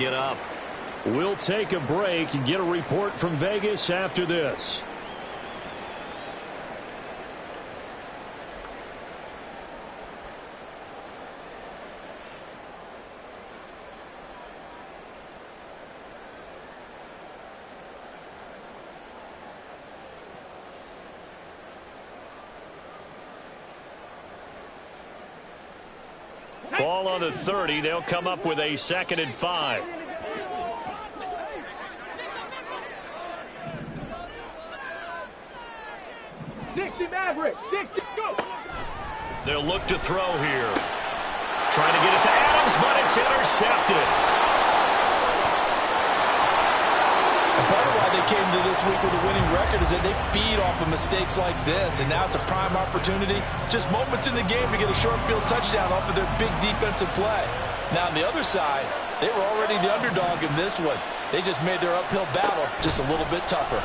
Get up. We'll take a break and get a report from Vegas after this. Ball on the 30. They'll come up with a 2nd and 5. Maverick, 60, go! They'll look to throw here. Trying to get it to Adams, but it's intercepted. And part of why they came to this week with a winning record is that they feed off of mistakes like this, and now it's a prime opportunity, just moments in the game to get a short field touchdown off of their big defensive play. Now on the other side, they were already the underdog in this one. They just made their uphill battle just a little bit tougher.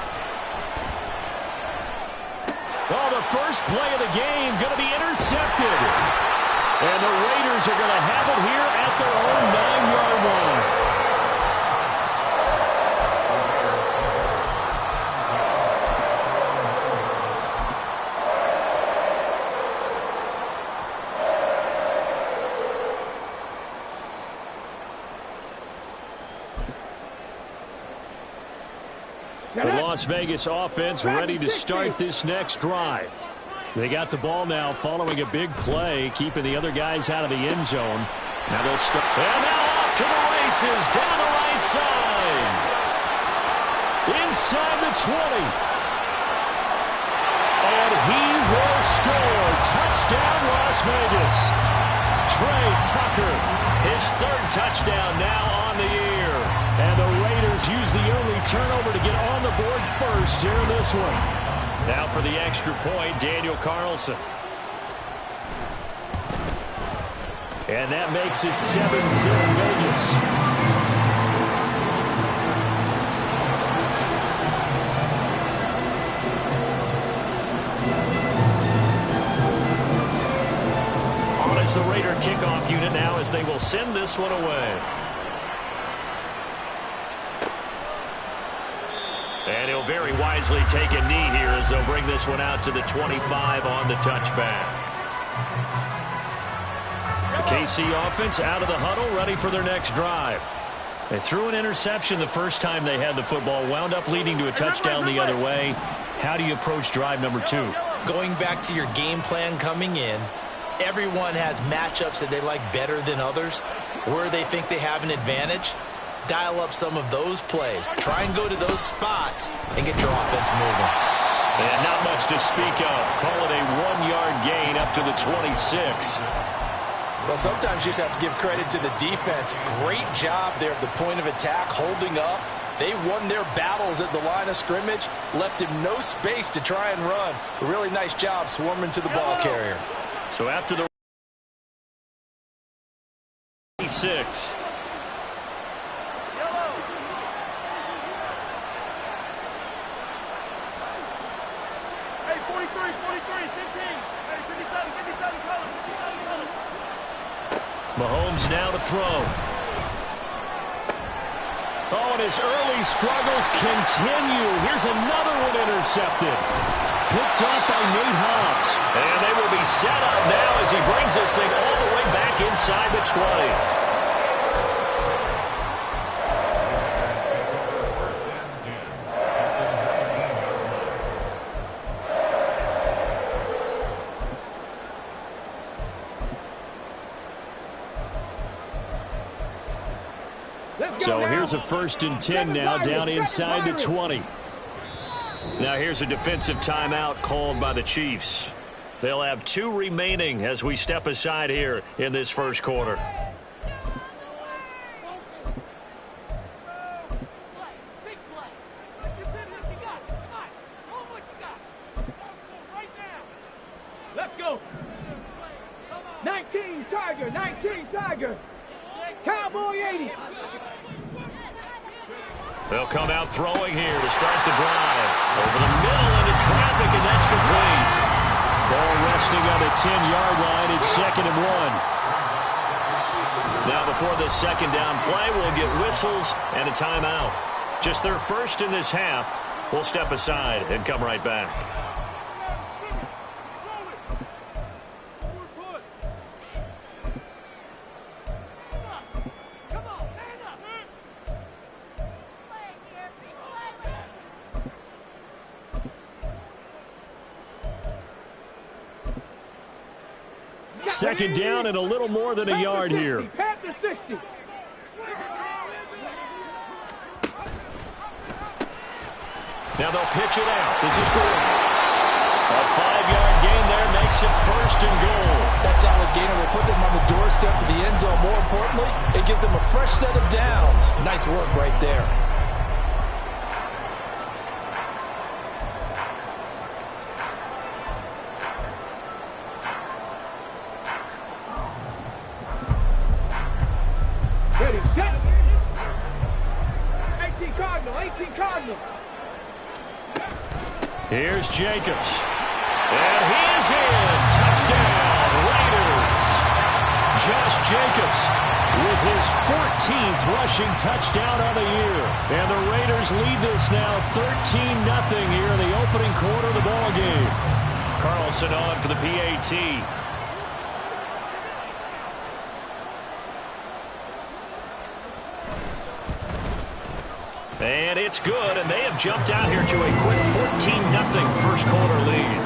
Oh, the first play of the game going to be intercepted. And the Raiders are going to have it here at their own 9-yard line. The Las Vegas offense ready to start this next drive. They got the ball now following a big play, keeping the other guys out of the end zone. Now they'll start. And now off to the races down the right side. Inside the 20. And he will score. Touchdown, Las Vegas. Trey Tucker, his 3rd touchdown now on the year. And the Raiders use the early turnover to get on the board first here in this one. Now for the extra point, Daniel Carlson. And that makes it 7-0 Vegas. On is the Raider kickoff unit now as they will send this one away. And he'll very wisely take a knee here as they'll bring this one out to the 25 on the touchback. The KC offense out of the huddle, ready for their next drive. They threw an interception the first time they had the football, wound up leading to a touchdown the other way. How do you approach drive number 2? Going back to your game plan coming in, everyone has matchups that they like better than others, where they think they have an advantage. Dial up some of those plays. Try and go to those spots and get your offense moving. And not much to speak of. Call it a 1-yard gain up to the 26. Well, sometimes you just have to give credit to the defense. Great job there at the point of attack, holding up. They won their battles at the line of scrimmage, left him no space to try and run. A really nice job swarming to the ball carrier. So after the 26. Mahomes now to throw. Oh, and his early struggles continue. Here's another one intercepted. Picked off by Nate Hobbs. And they will be set up now as he brings this thing all the way back inside the 20. So here's a 1st and 10 now down inside the 20. Now here's a defensive timeout called by the Chiefs. They'll have 2 remaining as we step aside here in this first quarter. Let's go. 19 Tiger, 19 Tiger. Cowboy 80. They'll come out throwing here to start the drive. Over the middle into traffic, and that's complete. Ball resting on the 10-yard line. It's 2nd and 1. Now, before this second down play, we'll get whistles and a timeout. Just their first in this half. We'll step aside and come right back. Second down and a little more than a yard here. Pass to 60. Now they'll pitch it out. This is Gordon. A 5-yard gain there makes it first and goal. That solid gainer will put them on the doorstep of the end zone. More importantly, it gives them a fresh set of downs. Nice work right there. Ready, set. 18 Cardinal, 18 Cardinal. Here's Jacobs. And he is in. Touchdown, Raiders. Josh Jacobs with his 14th rushing touchdown on the year. And the Raiders lead this now 13-0 here in the opening quarter of the ball game. Carlson on for the PAT. And it's good, and they have jumped out here to a quick 14-0 first quarter lead.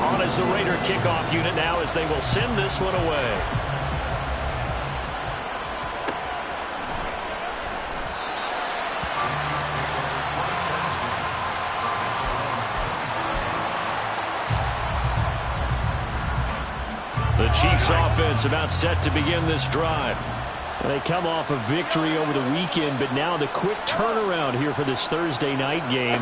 On is the Raider kickoff unit now as they will send this one away. The Chiefs offense about set to begin this drive. And they come off a victory over the weekend, but now the quick turnaround here for this Thursday night game.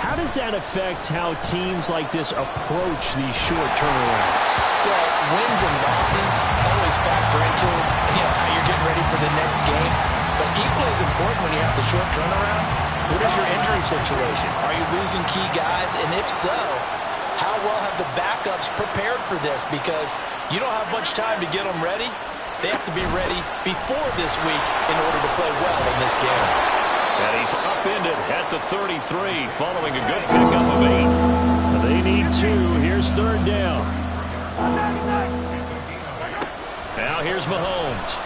How does that affect how teams like this approach these short turnarounds? Well, wins and losses always factor into how you're getting ready for the next game. But equally as important when you have the short turnaround, what is your injury situation? Are you losing key guys? And if so, how well have the backups prepared for this? Because you don't have much time to get them ready. They have to be ready before this week in order to play well in this game. And he's upended at the 33 following a good pickup of 8. They need 2. Here's third down. Now here's Mahomes.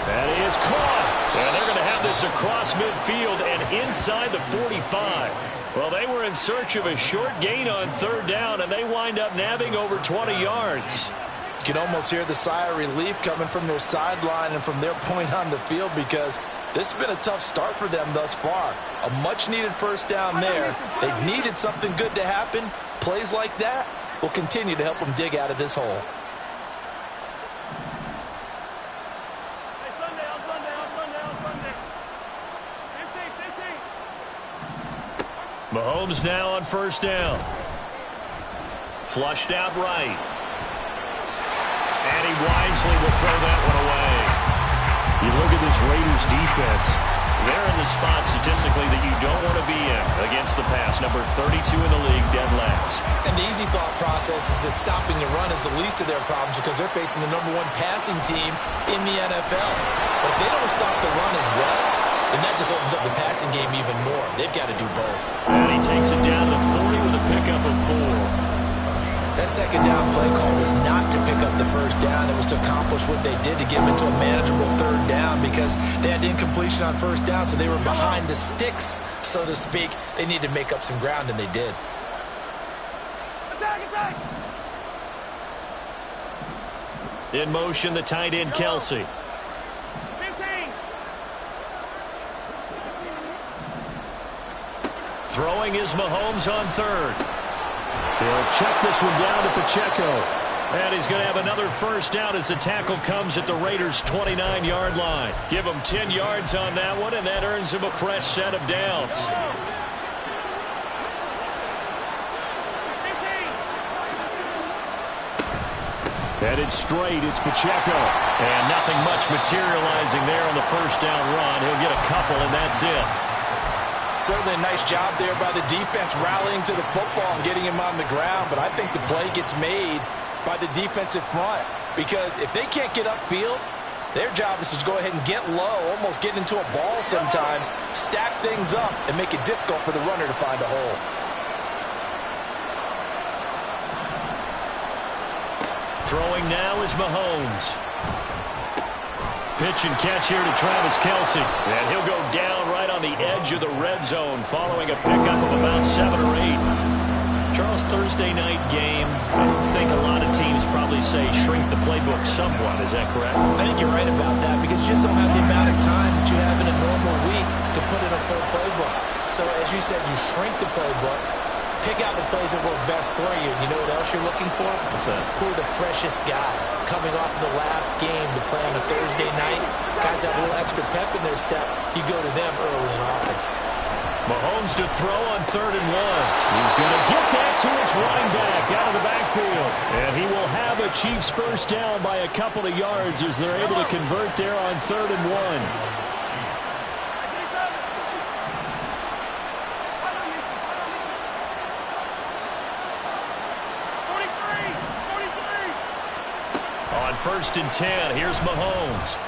And he is caught. And they're going to have this across midfield and inside the 45. Well, they were in search of a short gain on third down, and they wind up nabbing over 20 yards. You can almost hear the sigh of relief coming from their sideline and from their point on the field because this has been a tough start for them thus far. A much-needed first down there. They needed something good to happen. Plays like that will continue to help them dig out of this hole. Mahomes now on first down. Flushed out right. And he wisely will throw that one away. You look at this Raiders defense. They're in the spot statistically that you don't want to be in against the pass. Number 32 in the league, dead last. And the easy thought process is that stopping the run is the least of their problems because they're facing the #1 passing team in the NFL. But if they don't stop the run as well, then that just opens up the passing game even more. They've got to do both. And he takes it down to 40 with a pickup of 4. That second down play call was not to pick up the first down. It was to accomplish what they did to get them into a manageable third down because they had incompletion on first down, so they were behind the sticks, so to speak. They needed to make up some ground, and they did. Attack, attack. In motion, the tight end, Kelsey. Throwing is Mahomes on third. He'll check this one down to Pacheco. And he's going to have another first down as the tackle comes at the Raiders' 29-yard line. Give him 10 yards on that one, and that earns him a fresh set of downs. Headed straight, it's Pacheco. And nothing much materializing there on the first down run. He'll get a couple, and that's it. Certainly a nice job there by the defense rallying to the football and getting him on the ground, but I think the play gets made by the defensive front because if they can't get upfield, their job is to go ahead and get low, almost get into a ball sometimes, stack things up, and make it difficult for the runner to find a hole. Throwing now is Mahomes. Pitch and catch here to Travis Kelce. And he'll go down right on the edge of the red zone following a pickup of about 7 or 8. Charles, Thursday night game, I think a lot of teams probably say shrink the playbook somewhat. Is that correct? I think you're right about that because you just don't have the amount of time that you have in a normal week to put in a full playbook. So as you said, you shrink the playbook, pick out the plays that work best for you. You know what else you're looking for? What's that? Who are the freshest guys coming off of the last game to play on a Thursday night? Guys have a little extra pep in their step. You go to them early and often. Mahomes to throw on 3rd and 1. He's going to get that to his running back out of the backfield. And he will have a Chiefs first down by a couple of yards as they're able to convert there on 3rd and 1. On 1st and 10, here's Mahomes.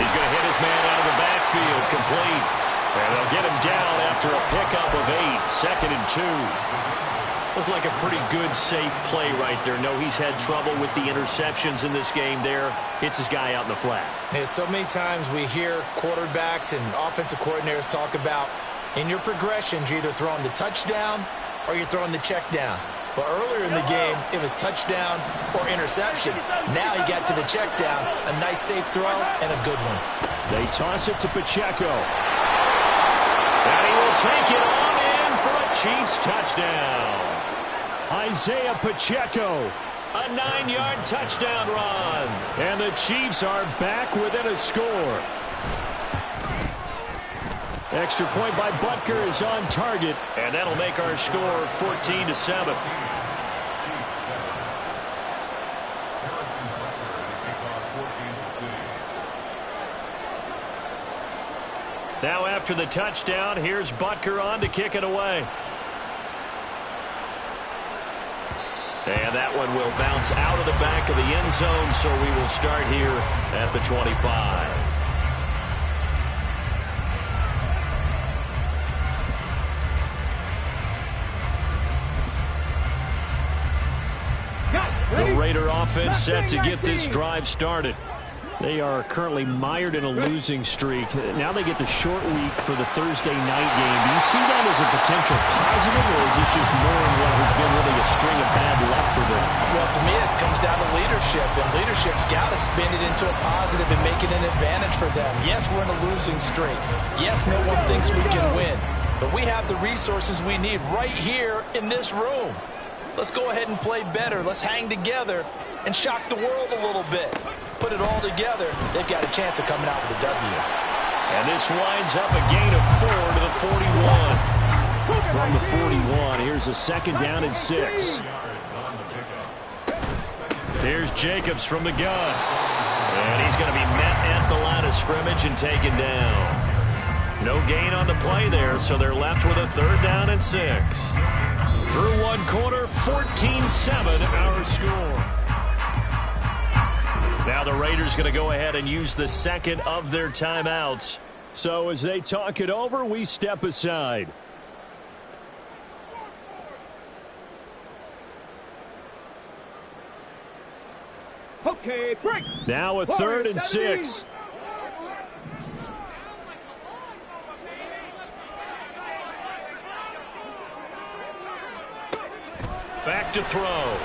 He's going to hit his man out of the backfield, complete. And they'll get him down after a pickup of 8, 2nd and 2. Looked like a pretty good, safe play right there. No, he's had trouble with the interceptions in this game there. Hits his guy out in the flat. Yeah, so many times we hear quarterbacks and offensive coordinators talk about in your progressions, you're either throwing the touchdown or you're throwing the check down. But earlier in the game, it was touchdown or interception. Now he got to the check down. A nice safe throw and a good one. They toss it to Pacheco. And he will take it on in for a Chiefs touchdown. Isaiah Pacheco, a 9-yard touchdown run. And the Chiefs are back within a score. Extra point by Butker is on target, and that'll make our score 14-7. Now after the touchdown, here's Butker on to kick it away. And that one will bounce out of the back of the end zone, so we will start here at the 25. The Raider offense set to get this drive started. They are currently mired in a losing streak. Now they get the short week for the Thursday night game. Do you see that as a potential positive, or is this just more in what has been really a string of bad luck for them? Well, to me, it comes down to leadership, and leadership's got to spin it into a positive and make it an advantage for them. Yes, we're in a losing streak. Yes, no one thinks we can win, but we have the resources we need right here in this room. Let's go ahead and play better. Let's hang together and shock the world a little bit. Put it all together, they've got a chance of coming out with a W. And this winds up a gain of 4 to the 41. From the 41, here's a 2nd down and 6. Here's Jacobs from the gun. And he's going to be met at the line of scrimmage and taken down. No gain on the play there, so they're left with a 3rd down and 6. Through one quarter, 14-7 our score. Now the Raiders going to go ahead and use the 2nd of their timeouts. So as they talk it over, we step aside. Okay, break. Now a 3rd and 6. Back to throw.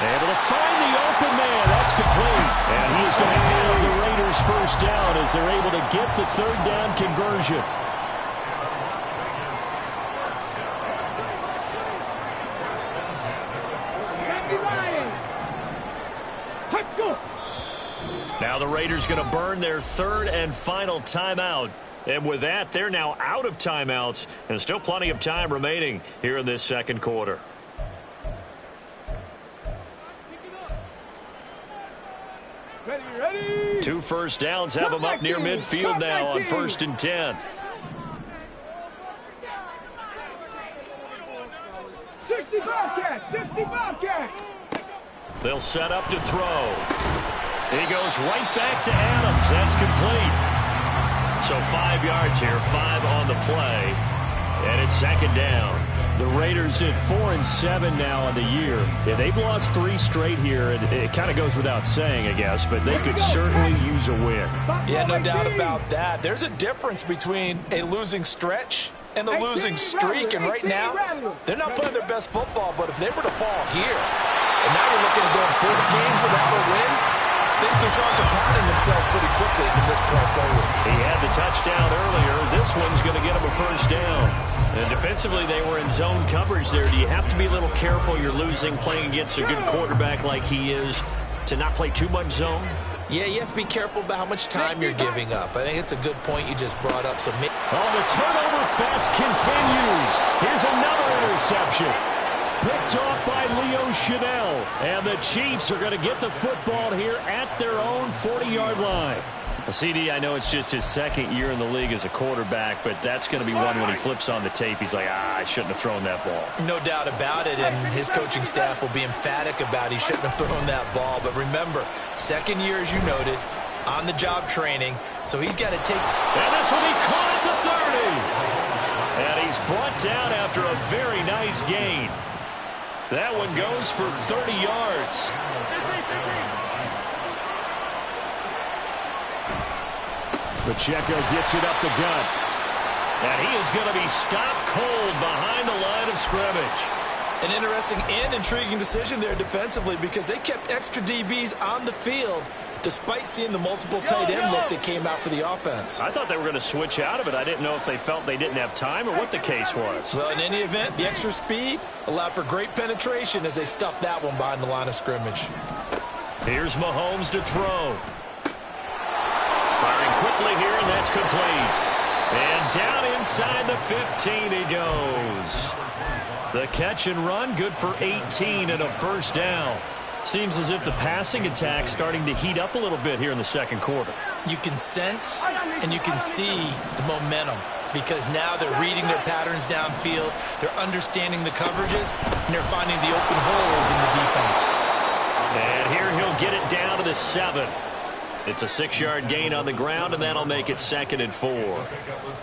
Able to find the open man. That's complete. And he is going to have the Raiders first down as they're able to get the 3rd down conversion. Now the Raiders going to burn their 3rd and final timeout. And with that, they're now out of timeouts. And still plenty of time remaining here in this 2nd quarter. Ready. 2 first downs have them up near midfield now on 1st and 10. They'll set up to throw. He goes right back to Adams. That's complete. So 5 yards here, 5 on the play. And it's second down. The Raiders at 4-7 now on the year. Yeah, they've lost 3 straight here. It kind of goes without saying, I guess, but they could certainly use a win. Yeah, no doubt about that. There's a difference between a losing stretch and a losing streak. And right now, they're not playing their best football. But if they were to fall here, and now you're looking at going 4 games without a win, things can start compounding themselves pretty quickly from this point forward. He had the touchdown earlier. This one's going to get him a first down. And defensively, they were in zone coverage there. Do you have to be a little careful? You're losing, playing against a good quarterback like he is, to not play too much zone? Yeah, you have to be careful about how much time you're giving up. I think it's a good point you just brought up. So, the turnover fest continues. Here's another interception. Picked off by Leo Chanel. And the Chiefs are going to get the football here at their own 40-yard line. CD, I know it's just his second year in the league as a quarterback, but that's going to be one when he flips on the tape. He's like, I shouldn't have thrown that ball. No doubt about it, and his coaching staff will be emphatic about he shouldn't have thrown that ball. But remember, second year, as you noted, on-the-job training, so he's got to take. And this will be caught at the 30. And he's brought down after a very nice gain. That one goes for 30 yards. Pacheco gets it up the gut. And he is going to be stopped cold behind the line of scrimmage. An interesting and intriguing decision there defensively because they kept extra DBs on the field despite seeing the multiple tight end look that came out for the offense. I thought they were going to switch out of it. I didn't know if they felt they didn't have time or what the case was. Well, in any event, the extra speed allowed for great penetration as they stuffed that one behind the line of scrimmage. Here's Mahomes to throw. Firing quickly here, and that's complete. And down inside the 15 he goes. The catch and run, good for 18 and a first down. Seems as if the passing attack's starting to heat up a little bit here in the second quarter. You can sense and you can see the momentum because now they're reading their patterns downfield, they're understanding the coverages, and they're finding the open holes in the defense. And here he'll get it down to the 7. It's a 6-yard gain on the ground, and that'll make it 2nd and 4.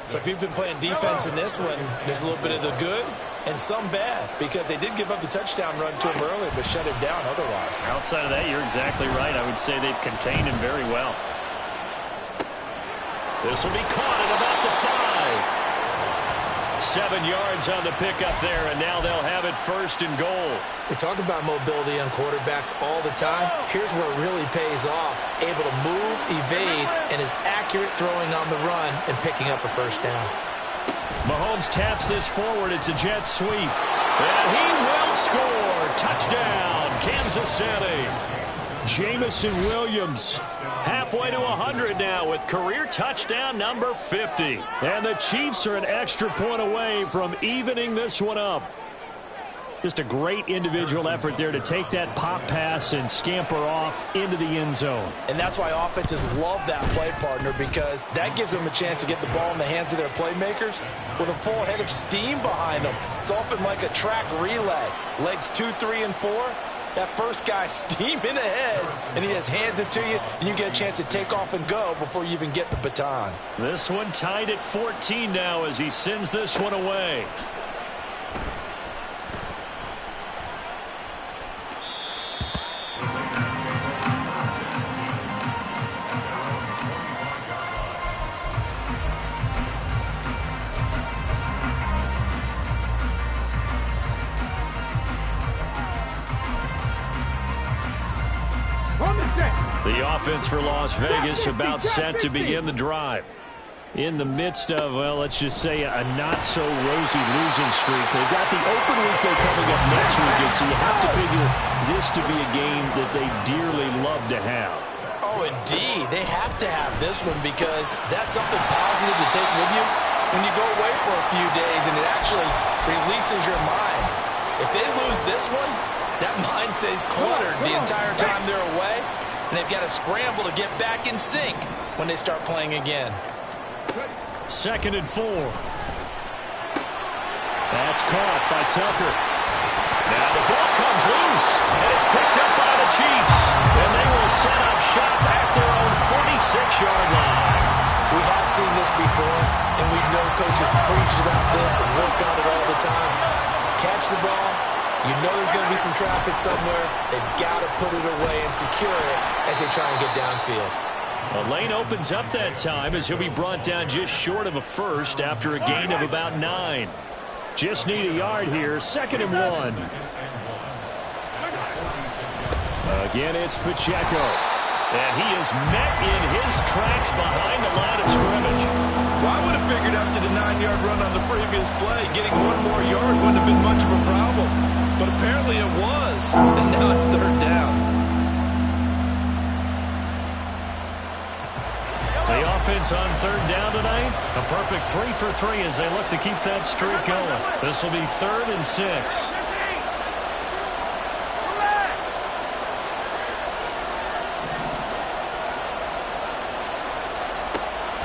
So if you've been playing defense in this one, there's a little bit of the good and some bad because they did give up the touchdown run to him earlier but shut him down otherwise. Outside of that, you're exactly right. I would say they've contained him very well. This will be caught at about the 5. 7 yards on the pickup there, and now they'll have it 1st and goal. We talk about mobility on quarterbacks all the time. Here's where it really pays off. Able to move, evade, and is accurate throwing on the run and picking up a first down. Mahomes taps this forward. It's a jet sweep. And he will score. Touchdown, Kansas City. Jamison Williams halfway to 100 now with career touchdown number 50. And the Chiefs are an extra point away from evening this one up. Just a great individual effort there to take that pop pass and scamper off into the end zone. And that's why offenses love that play partner because that gives them a chance to get the ball in the hands of their playmakers with a full head of steam behind them. It's often like a track relay. Legs 2, 3, and 4. That first guy steaming ahead, and he just hands it to you, and you get a chance to take off and go before you even get the baton. This one tied at 14 now as he sends this one away. The offense for Las Vegas about set to begin the drive. In the midst of, well, let's just say a not-so-rosy losing streak. They've got the open week, though, coming up next weekend, so you have to figure this to be a game that they dearly love to have. Oh, indeed. They have to have this one because that's something positive to take with you when you go away for a few days, and it actually releases your mind. If they lose this one, that mind stays cluttered the entire time they're away, and they've got to scramble to get back in sync when they start playing again. 2nd and 4. That's caught by Tucker. Now the ball comes loose, and it's picked up by the coaches preach about this and work on it all the time. Catch the ball. You know there's going to be some traffic somewhere. They've got to put it away and secure it as they try and get downfield. The lane opens up that time as he'll be brought down just short of a first after a gain of about 9. Just need a yard here. 2nd and 1. Again, it's Pacheco. And he is met in his tracks behind the line of scrimmage. Well, I would have figured after the 9-yard run on the previous play, getting one more yard wouldn't have been much of a problem. But apparently it was. And now it's 3rd down. The offense on 3rd down tonight, a perfect 3 for 3 as they look to keep that streak going. This will be 3rd and 6.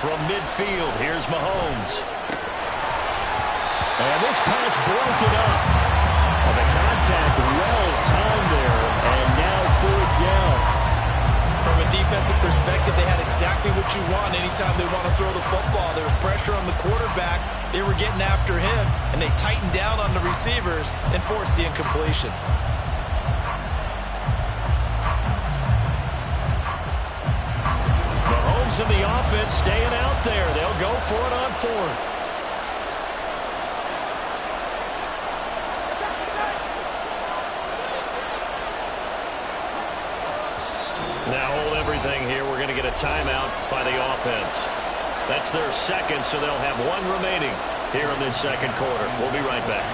From midfield, here's Mahomes. And this pass broken up. Well, the contact well-timed there, and now 4th down. From a defensive perspective, they had exactly what you want anytime they want to throw the football. There was pressure on the quarterback. They were getting after him, and they tightened down on the receivers and forced the incompletion. Mahomes and the offense staying out there. They'll go for it on 4th. Now hold everything here. We're going to get a timeout by the offense. That's their 2nd, so they'll have 1 remaining here in this 2nd quarter. We'll be right back.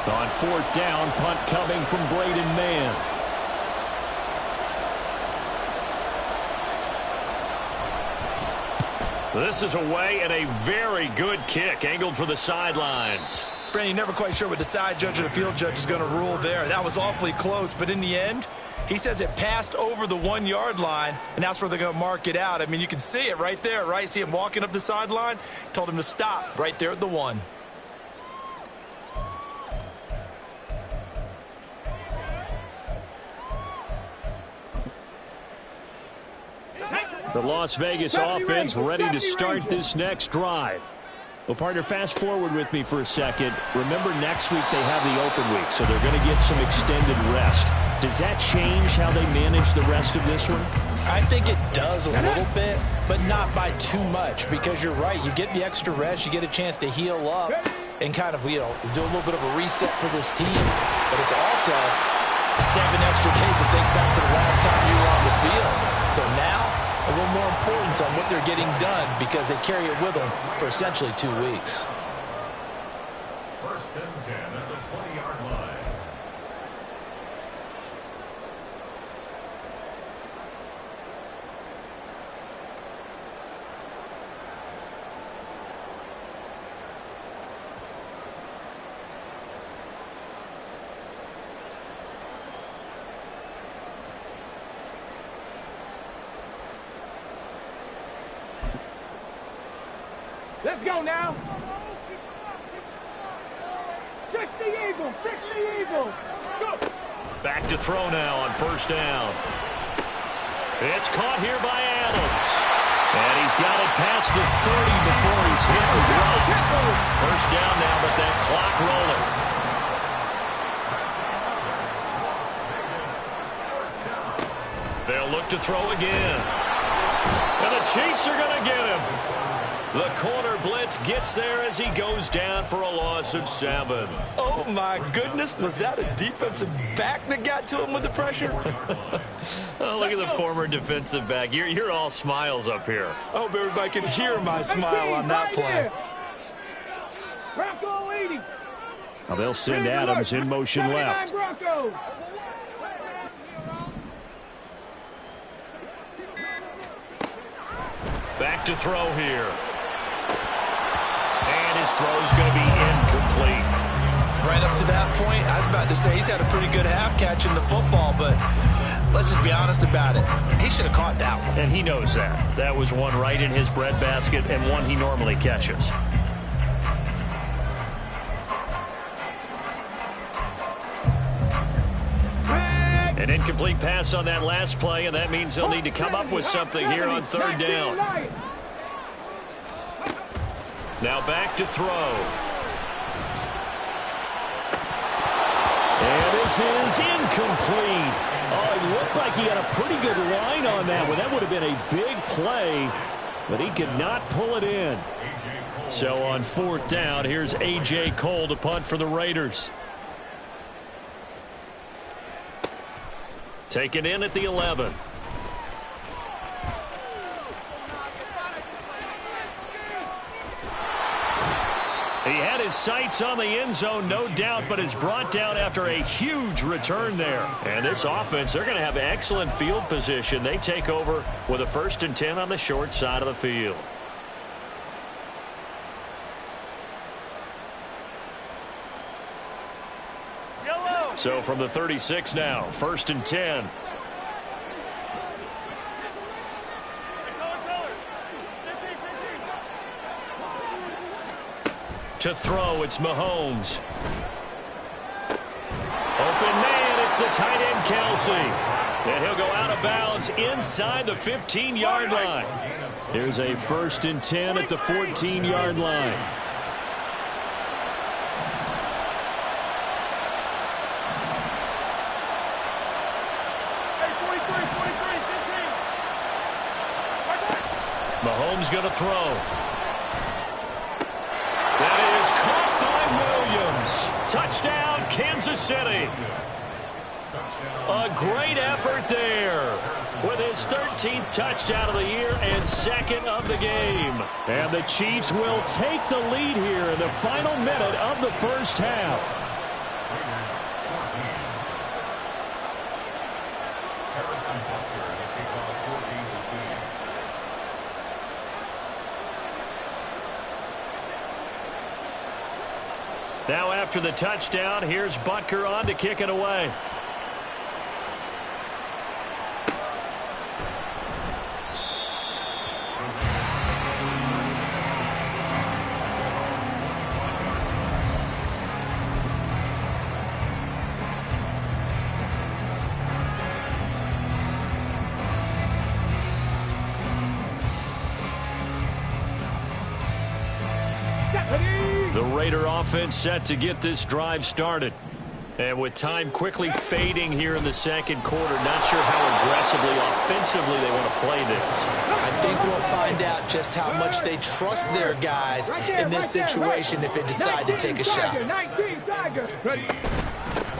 On 4th down, punt coming from Braden Mann. This is away and a very good kick angled for the sidelines. Brandon, you're never quite sure what the side judge or the field judge is going to rule there. That was awfully close, but in the end, he says it passed over the 1-yard line, and that's where they're going to mark it out. I mean, you can see it right there, right? See him walking up the sideline? Told him to stop right there at the 1. The Las Vegas offense ready to start this next drive. Well, partner, fast forward with me for a second. Remember, next week they have the open week, so they're going to get some extended rest. Does that change how they manage the rest of this one? I think it does a little bit, but not by too much, because you're right. You get the extra rest, you get a chance to heal up and kind of, do a little bit of a reset for this team. But it's also 7 extra days to think back to the last time you were on the field. So now, a little more importance on what they're getting done because they carry it with them for essentially 2 weeks. 1st and 10 at the 20-yard line. Let's go now. 6 the Eagles. 6 the Eagles. Go. Back to throw now on 1st down. It's caught here by Adams. And he's got it past the 30 before he's hit and dropped. 1st down now, but that clock rolling. They'll look to throw again. And the Chiefs are going to get him. The corner blitz gets there as he goes down for a loss of 7. Oh, my goodness. Was that a defensive back that got to him with the pressure? Oh, look at the former defensive back. You're all smiles up here. I hope everybody can hear my smile on that play. Bronco 80. Now they'll send Adams in motion left. Back to throw here. And his throw's going to be incomplete. Right up to that point, I was about to say he's had a pretty good half catching the football, but let's just be honest about it. He should have caught that one. And he knows that. That was one right in his breadbasket and one he normally catches. An incomplete pass on that last play, and that means they'll need to come up with something here on 3rd down. Now back to throw. And this is incomplete. Oh, it looked like he had a pretty good line on that one. That would have been a big play, but he could not pull it in. So on 4th down, here's A.J. Cole to punt for the Raiders. Taken in at the 11. He had his sights on the end zone, no doubt, but is brought down after a huge return there. And this offense, they're going to have excellent field position. They take over with a 1st and 10 on the short side of the field. So from the 36 now, 1st and 10. To throw, it's Mahomes. Open man, it's the tight end Kelsey. And he'll go out of bounds inside the 15-yard line. Here's a 1st and 10 at the 14-yard line. Mahomes going to throw. That is caught by Williams. Touchdown, Kansas City. A great effort there with his 13th touchdown of the year and 2nd of the game. And the Chiefs will take the lead here in the final minute of the 1st half. Now after the touchdown, here's Butker on to kick it away. The Raider offense set to get this drive started. And with time quickly fading here in the 2nd quarter, not sure how aggressively, offensively they want to play this. I think we'll find out just how much they trust their guys in this situation if they decide to take a shot.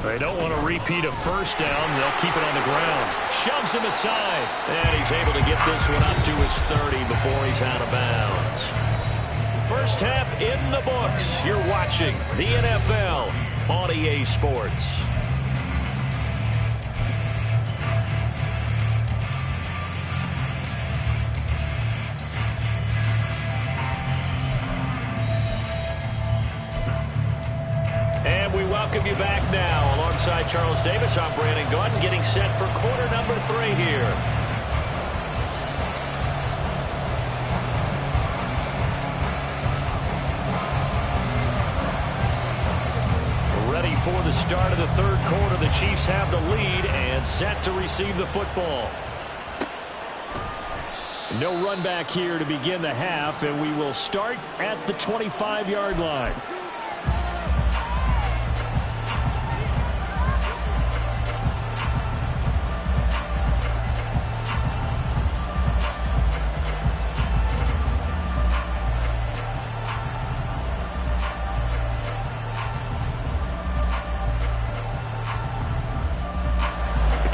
They don't want to repeat a 1st down. They'll keep it on the ground. Shoves him aside. And he's able to get this one up to his 30 before he's out of bounds. 1st half in the books. You're watching the NFL on EA Sports. And we welcome you back now. Alongside Charles Davis, I'm Brandon Gaudin, getting set for quarter number 3 here. For the start of the 3rd quarter, the Chiefs have the lead and set to receive the football. No run back here to begin the half, and we will start at the 25-yard line.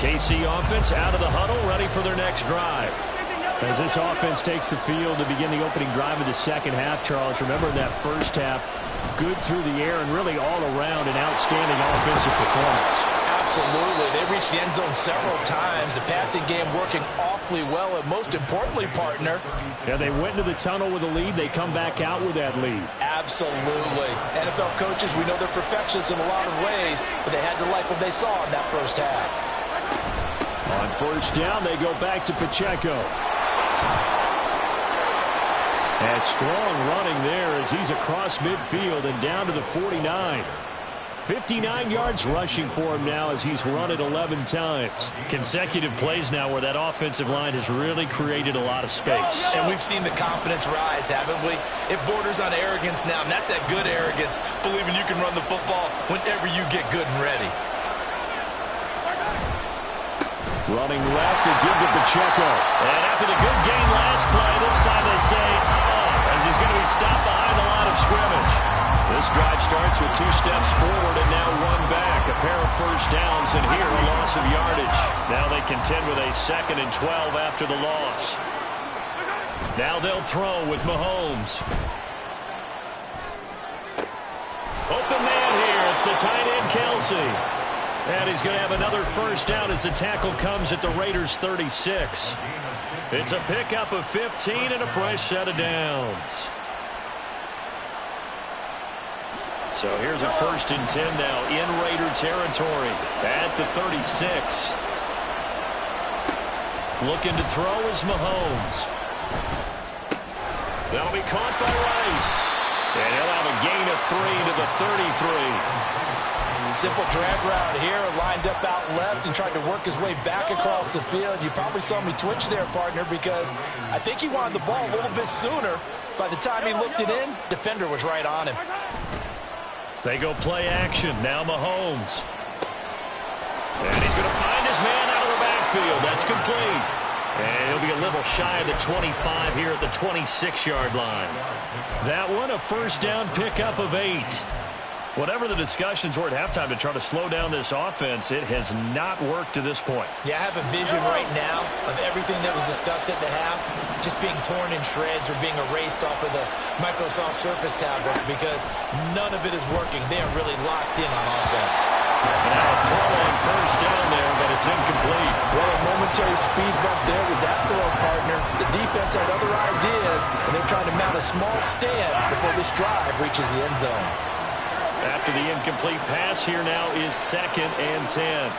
KC offense out of the huddle, ready for their next drive. As this offense takes the field to begin the opening drive of the 2nd half, Charles, remember that 1st half, good through the air and really all around an outstanding offensive performance. Absolutely. They reached the end zone several times. The passing game working awfully well, and most importantly, partner. Yeah, they went into the tunnel with a lead. They come back out with that lead. Absolutely. NFL coaches, we know they're perfectionists in a lot of ways, but they had to like what they saw in that 1st half. On 1st down, they go back to Pacheco. And strong running there as he's across midfield and down to the 49. 59 yards rushing for him now as he's run it 11 times. Consecutive plays now where that offensive line has really created a lot of space. And we've seen the confidence rise, haven't we? It borders on arrogance now, and that's that good arrogance, believing you can run the football whenever you get good and ready. Running left to give to Pacheco. And after the good gain last play, this time they say, as he's going to be stopped behind the line of scrimmage. This drive starts with 2 steps forward and now 1 back. A pair of first downs, and here a loss of yardage. Now they contend with a 2nd and 12 after the loss. Now they'll throw with Mahomes. Open man here. It's the tight end, Kelsey. And he's going to have another first down as the tackle comes at the Raiders' 36. It's a pickup of 15 and a fresh set of downs. So here's a 1st and 10 now in Raider territory at the 36. Looking to throw is Mahomes. That'll be caught by Rice. And he'll have a gain of 3 to the 33. Simple drag route here, lined up out left and tried to work his way back across the field. You probably saw me twitch there, partner, because I think he wanted the ball a little bit sooner. By the time he looked it in, defender was right on him. They go play action. Now Mahomes. And he's going to find his man out of the backfield. That's complete. And he'll be a little shy of the 25 here at the 26-yard line. That one, a first down pickup of 8. Whatever the discussions were at halftime to try to slow down this offense, it has not worked to this point. Yeah, I have a vision right now of everything that was discussed at the half just being torn in shreds or being erased off of the Microsoft Surface tablets because none of it is working. They are really locked in on offense. Now a throw on first down there, but it's incomplete. Well, a momentary speed bump there with that throw, partner. The defense had other ideas, and they're trying to mount a small stand before this drive reaches the end zone. After the incomplete pass, here now is 2nd and 10.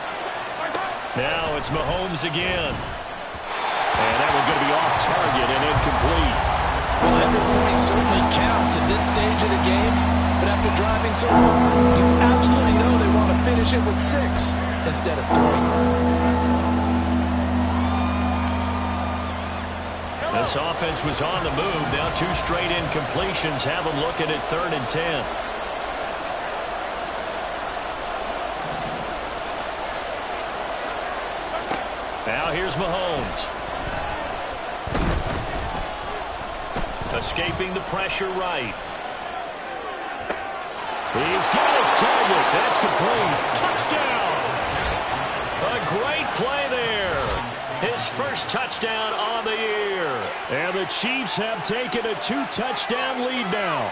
Now it's Mahomes again. And that one's going to be off target and incomplete. Well, every point certainly counts at this stage of the game. But after driving so far, you absolutely know they want to finish it with 6 instead of 3. This offense was on the move. Now 2 straight incompletions have them looking at 3rd and 10. Now here's Mahomes. Escaping the pressure right. He's got his target. That's complete. Touchdown! A great play there. His first touchdown on the year. And the Chiefs have taken a 2-touchdown lead now.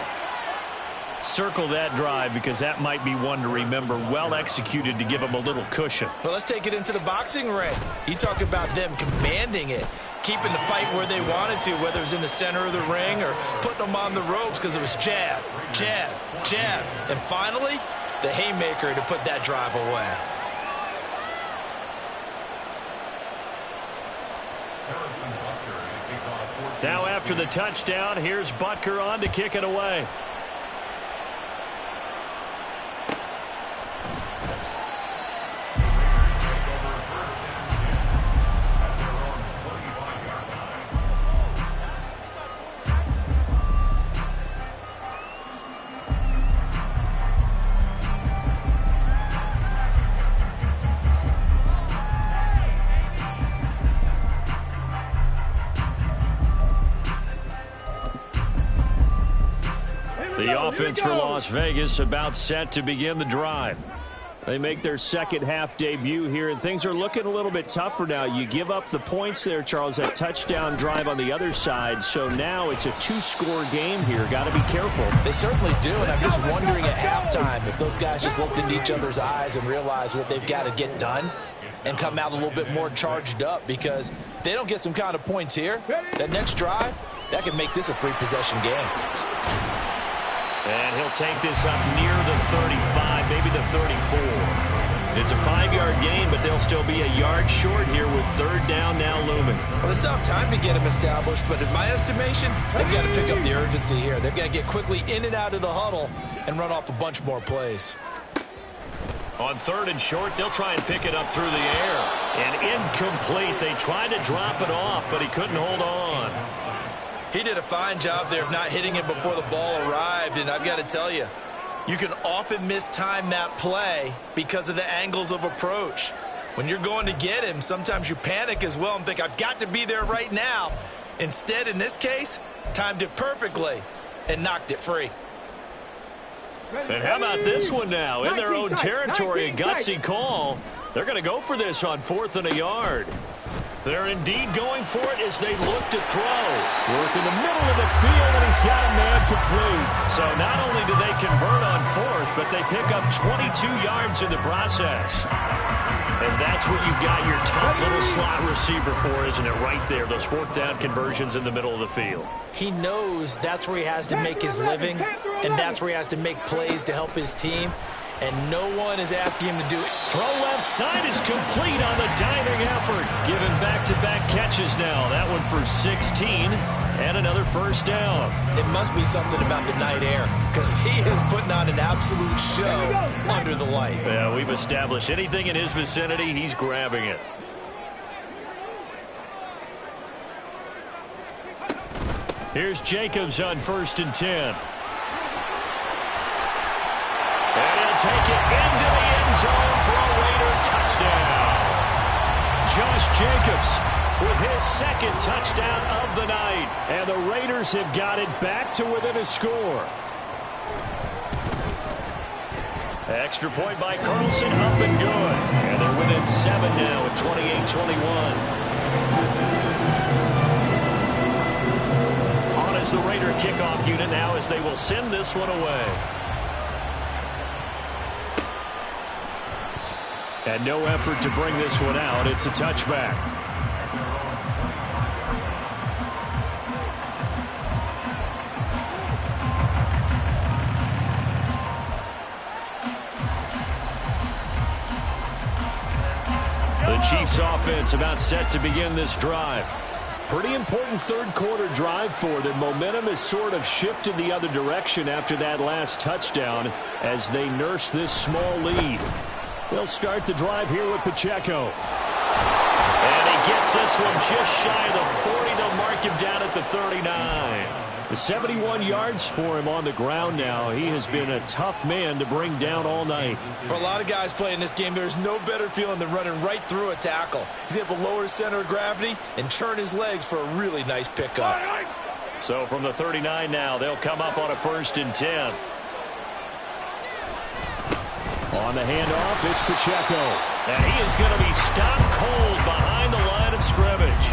Circle that drive because that might be one to remember. Well executed to give them a little cushion. Well, let's take it into the boxing ring. You talk about them commanding it, keeping the fight where they wanted to, whether it was in the center of the ring or putting them on the ropes because it was jab, jab, jab. And finally, the haymaker to put that drive away. Now after the touchdown, here's Butker on to kick it away. The offense for Las Vegas about set to begin the drive. They make their second half debut here, and things are looking a little bit tougher now. You give up the points there, Charles, that touchdown drive on the other side. So now it's a 2-score game here. Got to be careful. They certainly do, and I'm just wondering at halftime if those guys just looked into each other's eyes and realized what they've got to get done and come out a little bit more charged up, because if they don't get some kind of points here, that next drive, that could make this a free-possession game. And he'll take this up near the 35, maybe the 34. It's a 5-yard gain, but they'll still be a yard short here with 3rd down now looming. Well, they still have time to get him established, but in my estimation, they've got to pick up the urgency here. They've got to get quickly in and out of the huddle and run off a bunch more plays. On 3rd and short, they'll try and pick it up through the air. And incomplete. They tried to drop it off, but he couldn't hold on. He did a fine job there of not hitting him before the ball arrived, and I've got to tell you, you can often mistime that play because of the angles of approach. When you're going to get him, sometimes you panic as well and think, I've got to be there right now. Instead, in this case, timed it perfectly and knocked it free. And how about this one now? In their own territory, a gutsy call. They're going to go for this on 4th and a yard. They're indeed going for it as they look to throw. Work in the middle of the field, and he's got a man complete. So not only do they convert on 4th, but they pick up 22 yards in the process. And that's what you've got your tough little slot receiver for, isn't it, right there, those 4th down conversions in the middle of the field. He knows that's where he has to make his living, and that's where he has to make plays to help his team, and no one is asking him to do it. Throw left side is complete on the diving effort. Given back-to-back catches now. That one for 16 and another first down. It must be something about the night air because he is putting on an absolute show under the light. Yeah, we've established anything in his vicinity, he's grabbing it. Here's Jacobs on 1st and 10. And he'll take it into the end zone for a Raider touchdown. Josh Jacobs with his 2nd touchdown of the night. And the Raiders have got it back to within a score. Extra point by Carlson, up and good. And they're within 7 now at 28-21. On as the Raider kickoff unit now as they will send this one away. And no effort to bring this one out. It's a touchback. The Chiefs offense about set to begin this drive. Pretty important 3rd quarter drive for them. Momentum has sort of shifted the other direction after that last touchdown as they nurse this small lead. They'll start the drive here with Pacheco. And he gets this one just shy of the 40. They'll mark him down at the 39. The 71 yards for him on the ground now. He has been a tough man to bring down all night. For a lot of guys playing this game, there's no better feeling than running right through a tackle. He's able to lower his center of gravity and churn his legs for a really nice pickup. So from the 39 now, they'll come up on a 1st and 10. On the handoff, it's Pacheco. And he is going to be stopped cold behind the line of scrimmage.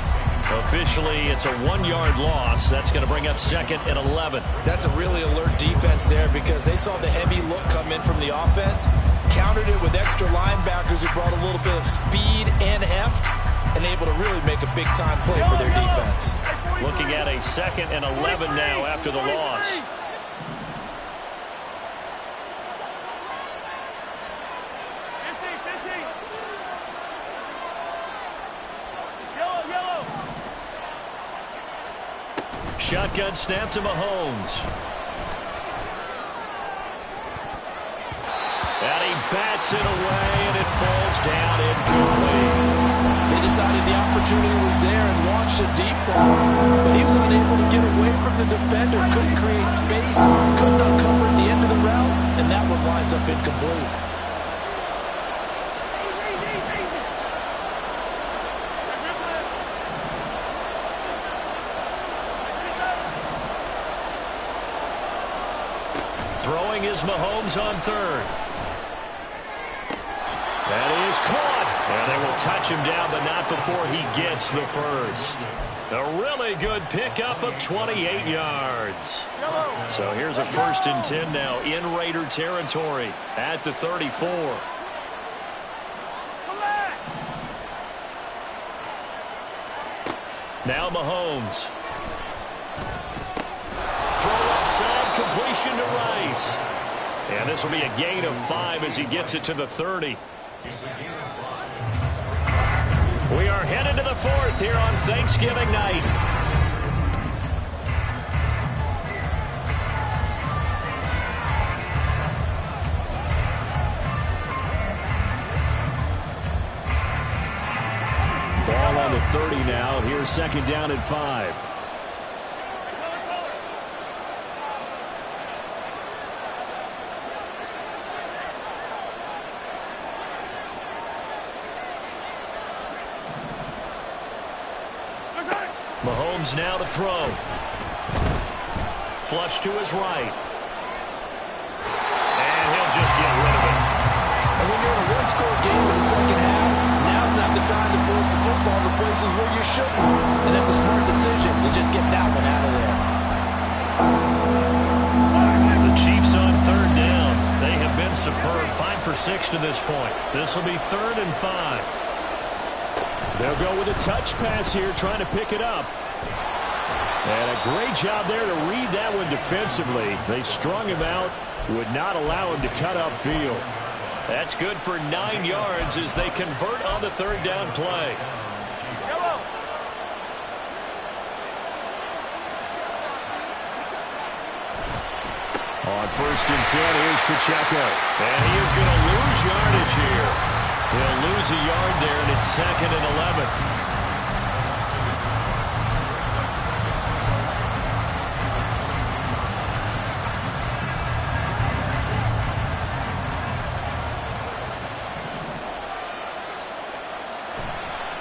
Officially, it's a 1-yard loss. That's going to bring up 2nd and 11. That's a really alert defense there because they saw the heavy look come in from the offense, countered it with extra linebackers who brought a little bit of speed and heft, and able to really make a big-time play for their defense. Looking at a 2nd and 11 now after the loss. Shotgun snap to Mahomes. And he bats it away, and it falls down incomplete. They decided the opportunity was there and launched a deep ball. But he was unable to get away from the defender, couldn't create space, couldn't uncover at the end of the route, and that one winds up incomplete. Throwing is Mahomes on 3rd. That is caught. And they will touch him down, but not before he gets the 1st. A really good pickup of 28 yards. So here's a 1st and 10 now in Raider territory at the 34. Now Mahomes. Throw upside, completion to Rice. And this will be a gain of 5 as he gets it to the 30. We are headed to the 4th here on Thanksgiving night. Ball on the 30 now. Here's second down and 5. Mahomes now to throw. Flush to his right. And he'll just get rid of it. And when you're in a one-score game in the second half, now's not the time to force the football to places where you shouldn't. And that's a smart decision to just get that one out of there. The Chiefs on third down. They have been superb. 5 for 6 to this point. This will be 3rd and 5. They'll go with a touch pass here, trying to pick it up. And a great job there to read that one defensively. They strung him out, would not allow him to cut upfield. That's good for 9 yards as they convert on the third down play. On 1st and 10, here's Pacheco. And he is going to lose yardage here. He'll lose a yard there, and it's 2nd and 11.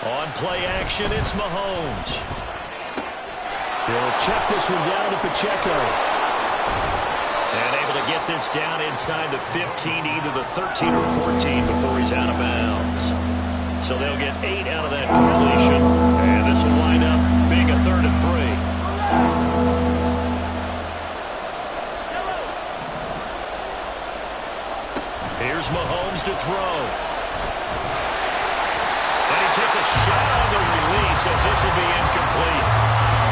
On play action, it's Mahomes. He'll check this one down to Pacheco. And able to get this down inside the 15, either the 13 or 14 before he's out of bounds. So they'll get 8 out of that completion. And this will wind up being a 3rd and 3. Here's Mahomes to throw. And he takes a shot on the release as this will be incomplete.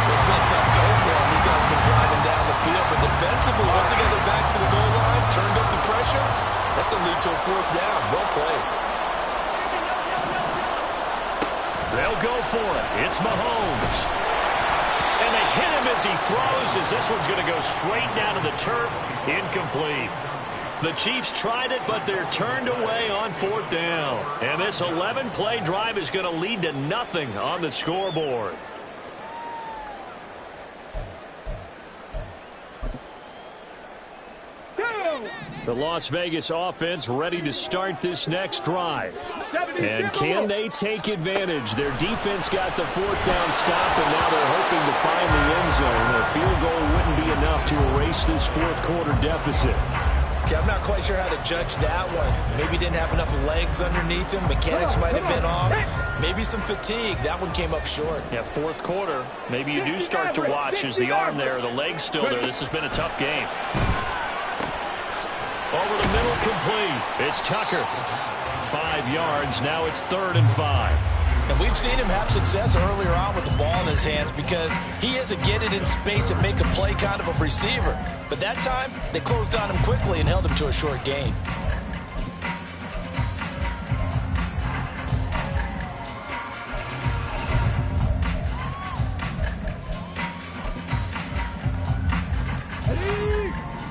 It's been a tough go for him. These guys have been driving down the field, but defensively, once they get their backs to the goal line, turned up the pressure, that's going to lead to a 4th down. Well played. They'll go for it. It's Mahomes. And they hit him as he throws, as this one's going to go straight down to the turf. Incomplete. The Chiefs tried it, but they're turned away on 4th down. And this 11-play drive is going to lead to nothing on the scoreboard. The Las Vegas offense ready to start this next drive. And can they take advantage? Their defense got the 4th down stop, and now they're hoping to find the end zone. A field goal wouldn't be enough to erase this 4th quarter deficit. Okay, I'm not quite sure how to judge that one. Maybe didn't have enough legs underneath him. Mechanics might have been off. Maybe some fatigue. That one came up short. Yeah, 4th quarter. Maybe you do start to watch. Is the arm there, the leg's still there? This has been a tough game. Over the middle, complete. It's Tucker. 5 yards. Now it's 3rd and 5. And we've seen him have success earlier on with the ball in his hands because he is a get it in space and make a play kind of a receiver. But that time, they closed on him quickly and held him to a short gain.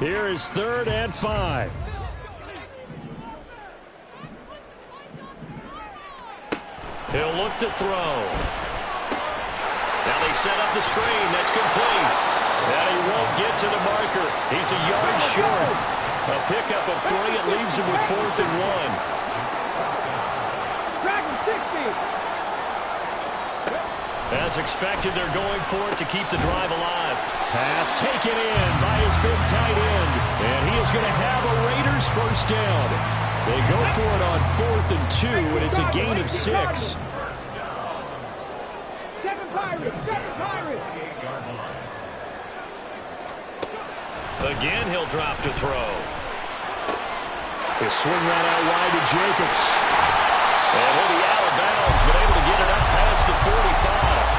Here is 3rd and 5. He'll look to throw. Now they set up the screen. That's complete. And he won't get to the marker. He's a yard short. A pickup of 3. It leaves him with 4th and 1. As expected, they're going for it to keep the drive alive. Pass taken in by his big tight end. And he is going to have a Raiders 1st down. They go for it on 4th and 2, and it's a gain of 6. Again, he'll drop to throw. The swing right out wide to Jacobs. And he'll be out of bounds, but able to get it up past the 45.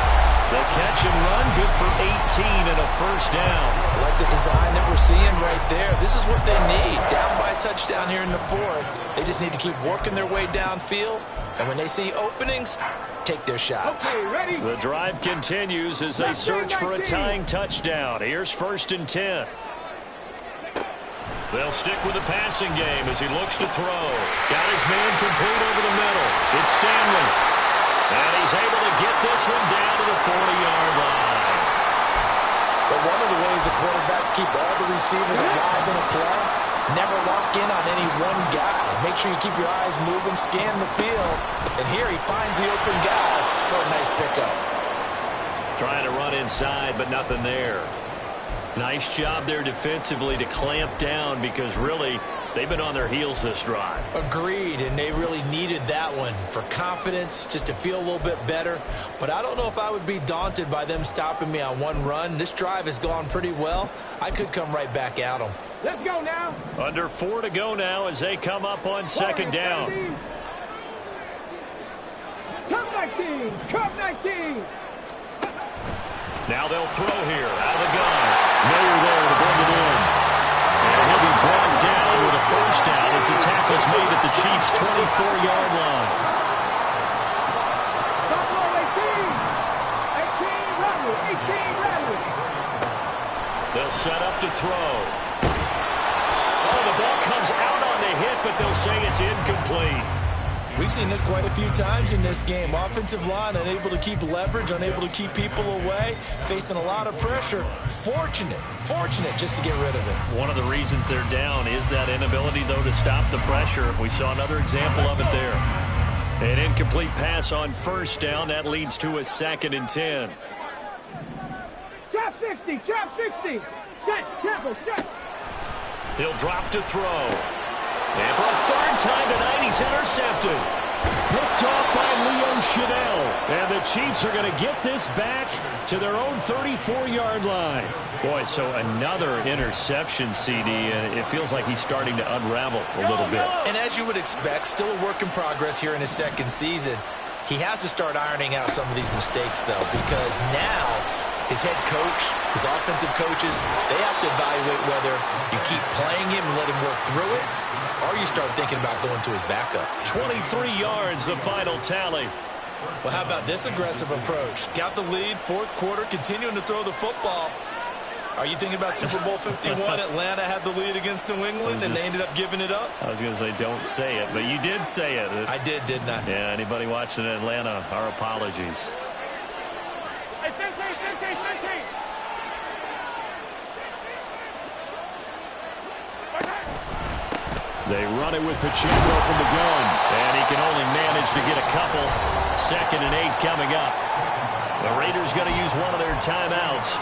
The catch and run, good for 18 and a 1st down. I like the design that we're seeing right there. This is what they need. Down by a touchdown here in the 4th. They just need to keep working their way downfield. And when they see openings, take their shots. Okay, ready? The drive continues as they search for a tying touchdown. Here's 1st and 10. They'll stick with the passing game as he looks to throw. Got his man complete over the middle. It's Stanley. And he's able to one down to the 40-yard line. But one of the ways the quarterbacks keep all the receivers alive in a play, never lock in on any one guy. Make sure you keep your eyes moving, scan the field. And here he finds the open guy for a nice pickup. Trying to run inside, but nothing there. Nice job there defensively to clamp down because really they've been on their heels this drive. Agreed, and they really needed that one for confidence, just to feel a little bit better. But I don't know if I would be daunted by them stopping me on one run. This drive has gone pretty well. I could come right back at them. Let's go now. Under 4 to go now as they come up on second down. Cup 19. Cup 19. Now they'll throw here out of the gun. Miller there to bring it in. And he'll be brought down with a first down as the tackle's made at the Chiefs' 24-yard line. Buffalo 18. 18 Bradley. They'll set up to throw. Oh, the ball comes out on the hit, but they'll say it's incomplete. We've seen this quite a few times in this game. Offensive line unable to keep leverage, unable to keep people away, facing a lot of pressure. Fortunate just to get rid of it. One of the reasons they're down is that inability, though, to stop the pressure. We saw another example of it there. An incomplete pass on first down. That leads to a 2nd and 10. Trap 60. Trap 60. Set. Temple. Set. He'll drop to throw. And for a third time tonight, he's intercepted. Picked off by Leo Chanel. And the Chiefs are going to get this back to their own 34-yard line. Boy, so another interception, CD, and it feels like he's starting to unravel a little bit. And as you would expect, still a work in progress here in his second season. He has to start ironing out some of these mistakes, though, because now his head coach, his offensive coaches, they have to evaluate whether you keep playing him and let him work through it, or you start thinking about going to his backup. 23 yards, the final tally. Well, how about this aggressive approach? Got the lead, fourth quarter, continuing to throw the football. Are you thinking about Super Bowl 51? Atlanta had the lead against New England, and they ended up giving it up? I was going to say, don't say it, but you did say it. I did, didn't I? Yeah, anybody watching Atlanta, our apologies. Hey, 15. They run it with Pacheco from the gun, and he can only manage to get a couple. 2nd and 8 coming up. The Raiders going to use one of their timeouts.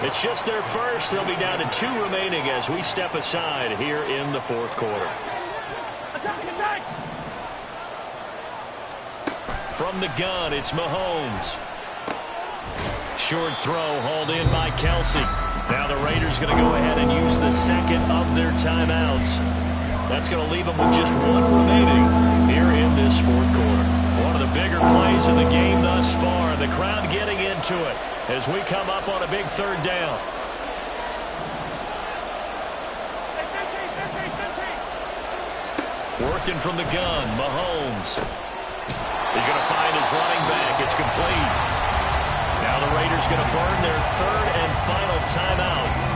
It's just their first. They'll be down to 2 remaining as we step aside here in the fourth quarter. Attack. From the gun, it's Mahomes. Short throw hauled in by Kelsey. Now the Raiders going to go ahead and use the second of their timeouts. That's going to leave them with just 1 remaining here in this fourth quarter. One of the bigger plays of the game thus far. The crowd getting into it as we come up on a big third down. Working from the gun, Mahomes. He's going to find his running back. It's complete. Now the Raiders going to burn their 3rd and final timeout.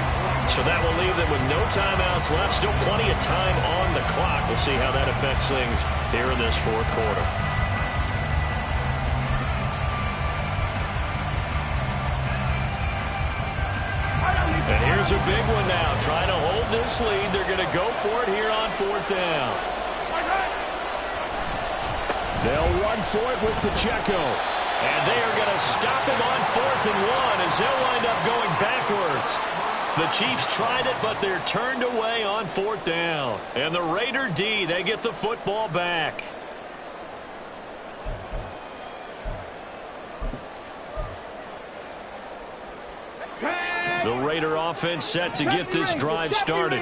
So that will leave them with no timeouts left. Still plenty of time on the clock. We'll see how that affects things here in this fourth quarter. And here's a big one now. Trying to hold this lead. They're going to go for it here on 4th down. They'll run for it with Pacheco. And they are going to stop him on 4th and 1 as they'll wind up going backwards. The Chiefs tried it, but they're turned away on 4th down. And the Raider D, they get the football back. The Raider offense set to get this drive started.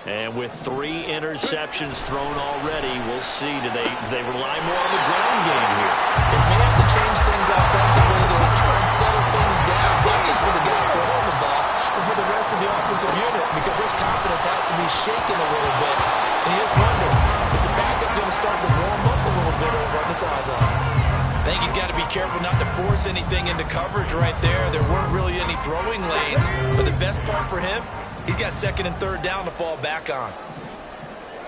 And with 3 interceptions thrown already, we'll see. Do they rely more on the ground game here? They may have to change things offensively to try and settle things down, not just for the guy throwing the ball, but for the rest of the offensive unit, because their confidence has to be shaken a little bit. And you just wonder, is the backup going to start to warm up a little bit over on the sideline? I think he's got to be careful not to force anything into coverage right there. There weren't really any throwing lanes, but the best part for him, he's got 2nd and 3rd down to fall back on.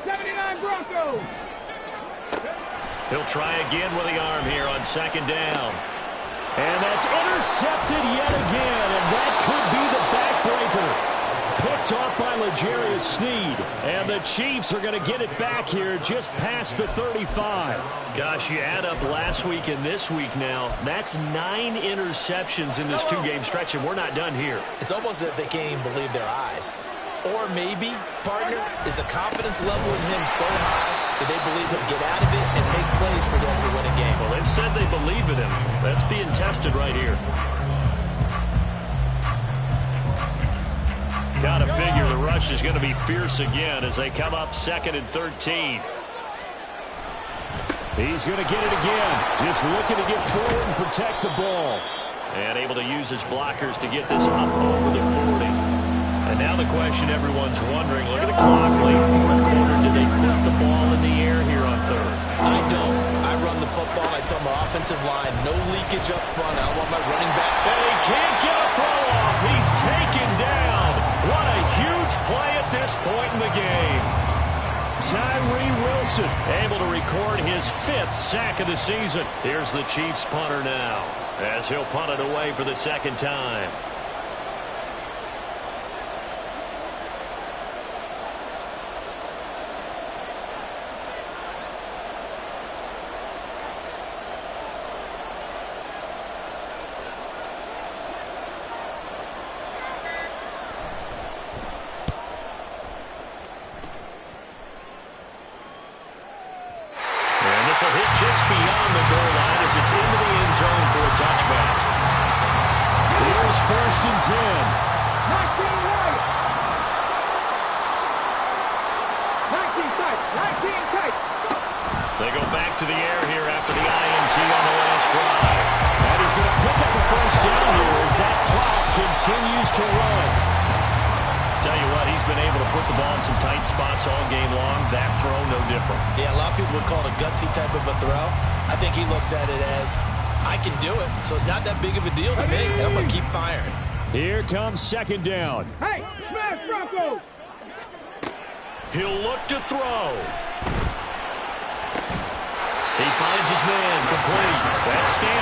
79 Broncos. He'll try again with the arm here on 2nd down. And that's intercepted yet again, and that could be the backbreaker. Picked off by L'Jarius Sneed. And the Chiefs are going to get it back here just past the 35. Gosh, you add up last week and this week now, that's 9 interceptions in this 2-game stretch, and we're not done here. It's almost as if they can't even believe their eyes. Or maybe, partner, is the confidence level in him so high that they believe he'll get out of it and make plays for them to win a game. Well, they've said they believe in him. That's being tested right here. Got to figure the rush is going to be fierce again as they come up 2nd and 13. He's going to get it again. Just looking to get forward and protect the ball. And able to use his blockers to get this up over the 40. And now the question everyone's wondering, look at the clock, late 4th quarter. Do they put the ball in the air here on 3rd? I don't. I run the football. I tell my offensive line, no leakage up front. I want my running back. And he can't get a throw off. He's taken down. What a huge play at this point in the game. Tyree Wilson able to record his 5th sack of the season. Here's the Chiefs punter now as he'll punt it away for the 2nd time. A hit just beyond the goal line as it's into the end zone for a touchback. Here's 1st and 10. 19 right. 19 tight. 19 tight. They go back to the air here after the INT on the last drive. And he's going to pick up a 1st down here as that clock continues to run. Tell you what, he's been able to put the ball in some tight spots all game long. That throw, no different. Yeah, a lot of people would call it a gutsy type of a throw. I think he looks at it as, I can do it, so it's not that big of a deal to me, and I'm going to keep firing. Here comes 2nd down. Hey, smash Broncos! He'll look to throw. He finds his man complete. That stands